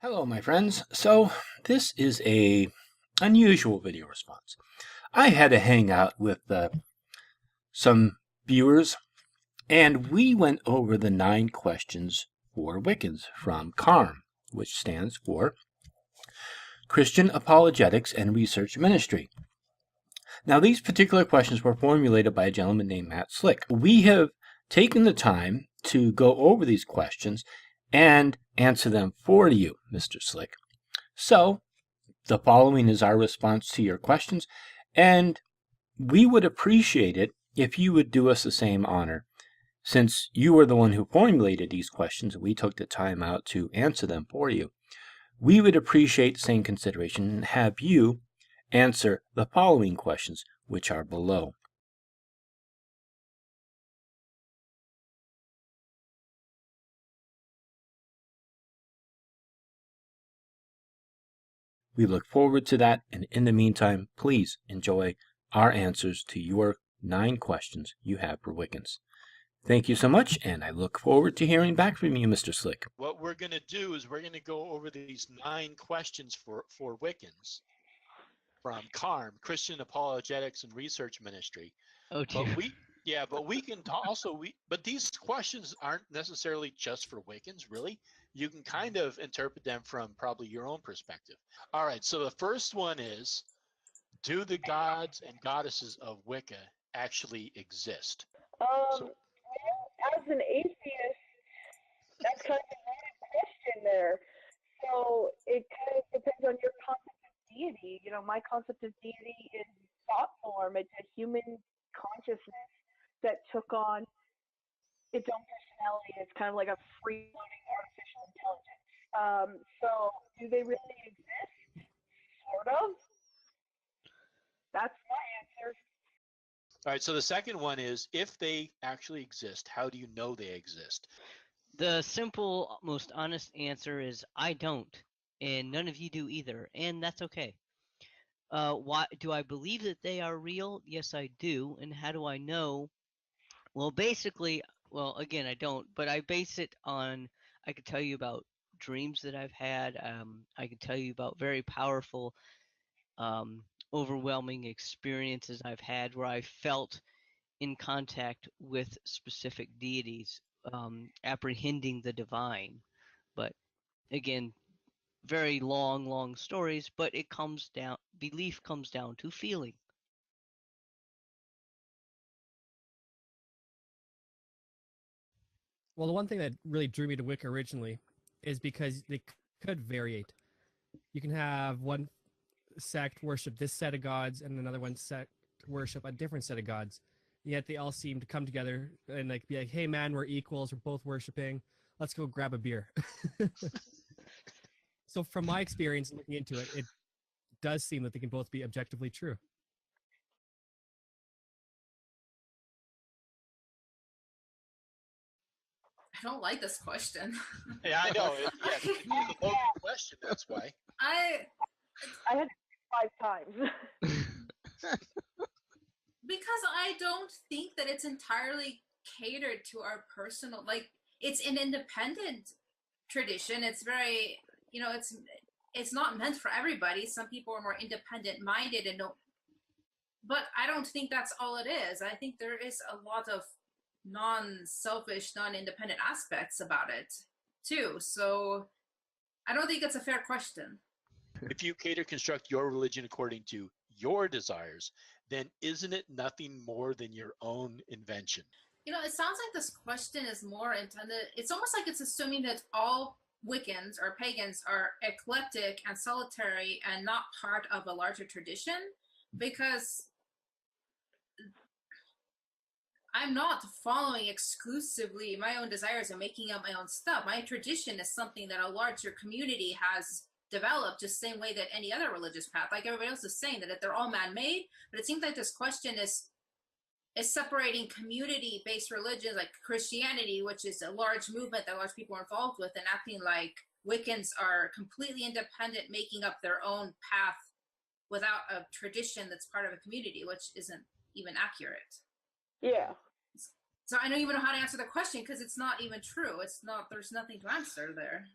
Hello, my friends. So, this is a unusual video response. I had to hang out with some viewers, and we went over the 9 questions for Wiccans from CARM, which stands for Christian Apologetics and Research Ministry. Now, these particular questions were formulated by a gentleman named Matt Slick. We have taken the time to go over these questions and answer them for you, Mr. Slick. So, the following is our response to your questions, and we would appreciate it if you would do us the same honor. Since you were the one who formulated these questions and we took the time out to answer them for you, we would appreciate the same consideration and have you answer the following questions, which are below. We look forward to that, and in the meantime, please enjoy our answers to your 9 questions you have for Wiccans. Thank you so much, and I look forward to hearing back from you, Mr. Slick. What we're going to do is we're going to go over these 9 questions for Wiccans from CARM, Christian Apologetics and Research Ministry. Oh dear. But we can also but these questions aren't necessarily just for Wiccans, really. You can kind of interpret them from probably your own perspective. All right, so the first one is, do the gods and goddesses of Wicca actually exist? As an atheist, that's kind of a loaded question there. So it kind of depends on your concept of deity. You know, my concept of deity is thought form. It's a human consciousness that took on its own personality. It's kind of like a free-floating artificial intelligence. So do they really exist? Sort of. That's my answer. All right, so the second one is, if they actually exist, how do you know they exist? The simple, most honest answer is I don't, and none of you do either, and that's okay. Why do I believe that they are real? Yes, I do. And how do I know? Well, basically, again, I don't, but I base it on, I could tell you about dreams that I've had. I could tell you about very powerful, overwhelming experiences I've had where I felt in contact with specific deities, apprehending the divine. But again, very long stories, but it comes down, belief comes down to feeling. Well, the one thing that really drew me to Wicca originally is because they could variate. You can have one sect worship this set of gods and another one sect worship a different set of gods. Yet they all seem to come together and like be like, hey man, we're equals, we're both worshiping. Let's go grab a beer. So from my experience looking into it, it does seem that they can both be objectively true. I don't like this question. Yeah, I know. It's a loaded question, that's why. I had it 5 times. Because I don't think that it's entirely catered to our personal, like, it's an independent tradition. It's very, you know, it's not meant for everybody. Some people are more independent minded and don't, but I don't think that's all it is. I think there is a lot of non-selfish, non-independent aspects about it too. So I don't think it's a fair question. If you construct your religion according to your desires, then isn't it nothing more than your own invention? You know, it sounds like this question is more intended, it's almost like it's assuming that all Wiccans or pagans are eclectic and solitary and not part of a larger tradition, because I'm not following exclusively my own desires and making up my own stuff. My tradition is something that a larger community has developed, just the same way that any other religious path, like everybody else is saying, that they're all man-made. But it seems like this question is separating community-based religions like Christianity, which is a large movement that large people are involved with, and acting like Wiccans are completely independent, making up their own path without a tradition that's part of a community, which isn't even accurate. Yeah. So I don't even know how to answer the question because it's not even true. It's not, there's nothing to answer there.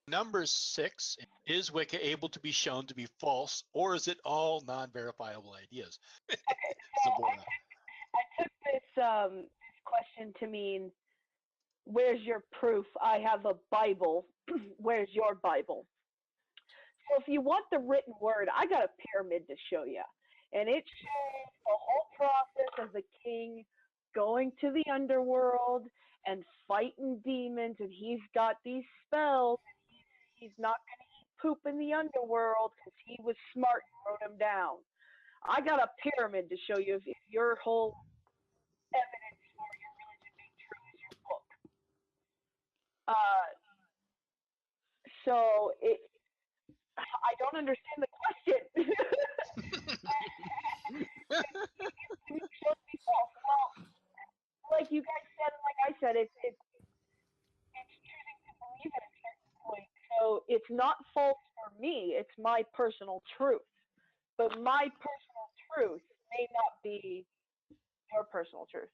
Number 6, is Wicca able to be shown to be false, or is it all non-verifiable ideas? Zabora. I took this question to mean, where's your proof? I have a Bible. Where's your Bible? So if you want the written word, I got a pyramid to show you. And it shows the whole process of the king going to the underworld and fighting demons, and he's got these spells. He's not going to eat poop in the underworld because he was smart and wrote them down. I got a pyramid to show you if your whole evidence for your religion being true is your book. So I don't understand the question. Well, like you guys said, and like I said, it's choosing to believe at a certain point. So it's not false for me. It's my personal truth. But my personal truth may not be your personal truth.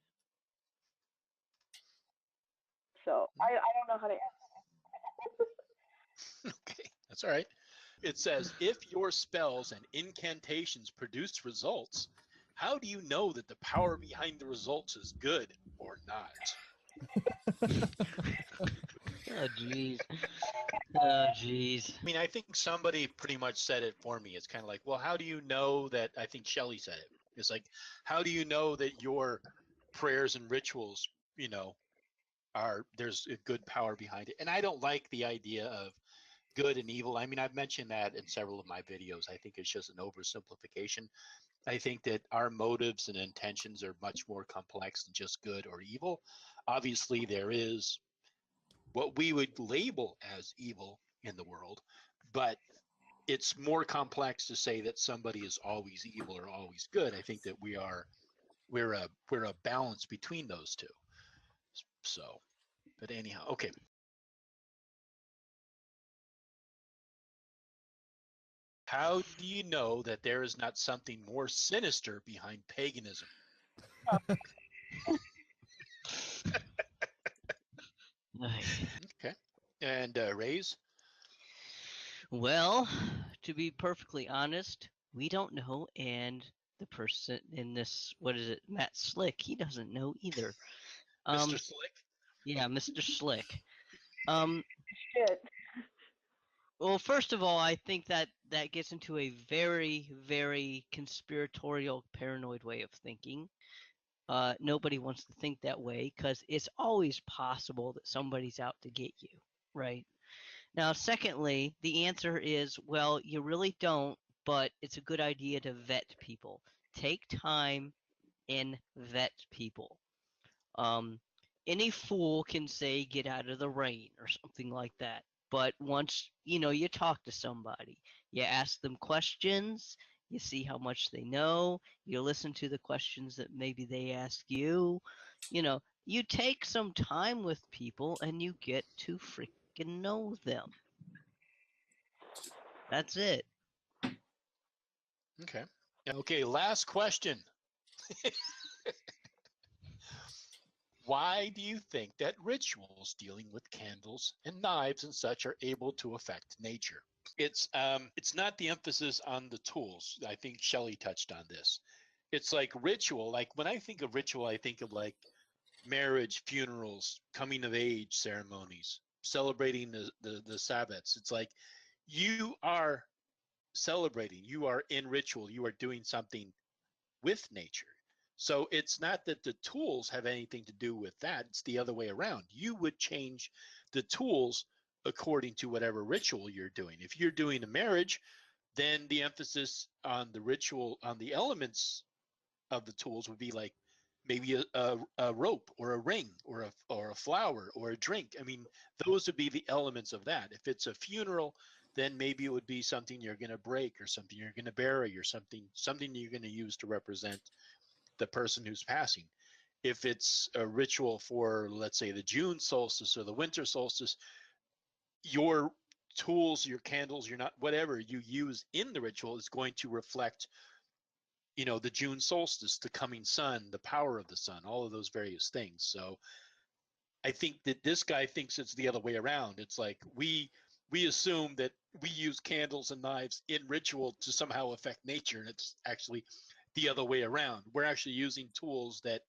So I don't know how to answer. Okay, that's all right. It says, if your spells and incantations produce results, how do you know that the power behind the results is good or not? Oh, jeez. Oh, jeez. I mean, I think somebody pretty much said it for me. It's kind of like, well, how do you know that? I think Shelley said it. It's like, how do you know that your prayers and rituals, there's a good power behind it? And I don't like the idea of good and evil. I mean, I've mentioned that in several of my videos. I think it's just an oversimplification. I think that our motives and intentions are much more complex than just good or evil. Obviously, there is what we would label as evil in the world, but it's more complex to say that somebody is always evil or always good. I think that we're a balance between those two. So, but anyhow, okay. How do you know that there is not something more sinister behind paganism? Okay. And Rays? Well, to be perfectly honest, we don't know, and the person in this, what is it, Matt Slick, he doesn't know either. Mr. Slick? Yeah, Mr. Slick. Shit. Well, first of all, I think that gets into a very, very conspiratorial, paranoid way of thinking. Nobody wants to think that way because it's always possible that somebody's out to get you, right? Now, secondly, the answer is, well, you really don't, but it's a good idea to vet people. Take time and vet people. Any fool can say, get out of the rain or something like that. But once, you talk to somebody, you ask them questions, you see how much they know, you listen to the questions that maybe they ask you, you take some time with people and you get to freaking know them. That's it. Okay. Okay, last question. Why do you think that rituals dealing with candles and knives and such are able to affect nature? It's not the emphasis on the tools. I think Shelley touched on this. It's like ritual. Like when I think of ritual, I think of like marriage, funerals, coming of age ceremonies, celebrating the Sabbats. It's like you are celebrating, you are in ritual, you are doing something with nature. So it's not that the tools have anything to do with that. It's the other way around. You would change the tools according to whatever ritual you're doing. If you're doing a marriage, then the emphasis on the ritual, on the elements of the tools would be like maybe a rope or a ring or a flower or a drink. I mean, those would be the elements of that. If it's a funeral, then maybe it would be something you're going to break or something you're going to bury or something you're going to use to represent the person who's passing. If it's a ritual for, let's say, the June solstice or the winter solstice, your tools, your candles, whatever you use in the ritual is going to reflect, the June solstice, the coming sun, the power of the sun, all of those various things. So I think that this guy thinks it's the other way around. It's like we we assume that we use candles and knives in ritual to somehow affect nature, and it's actually the other way around. We're actually using tools that,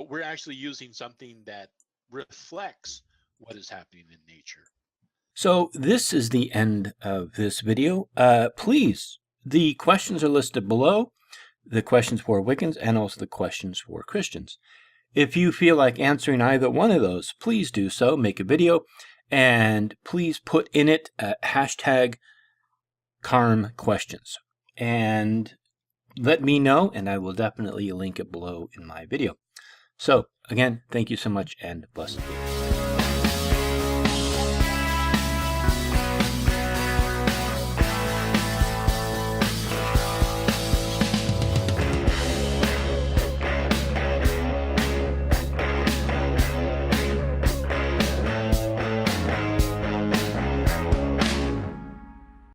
we're actually using something that reflects what is happening in nature. So this is the end of this video. Please, the questions are listed below, the questions for Wiccans and also the questions for Christians. If you feel like answering either one of those, please do so. Make a video, and please put in it hashtag CARM Questions. And let me know, and I will definitely link it below in my video. So, again, thank you so much, and blessed be.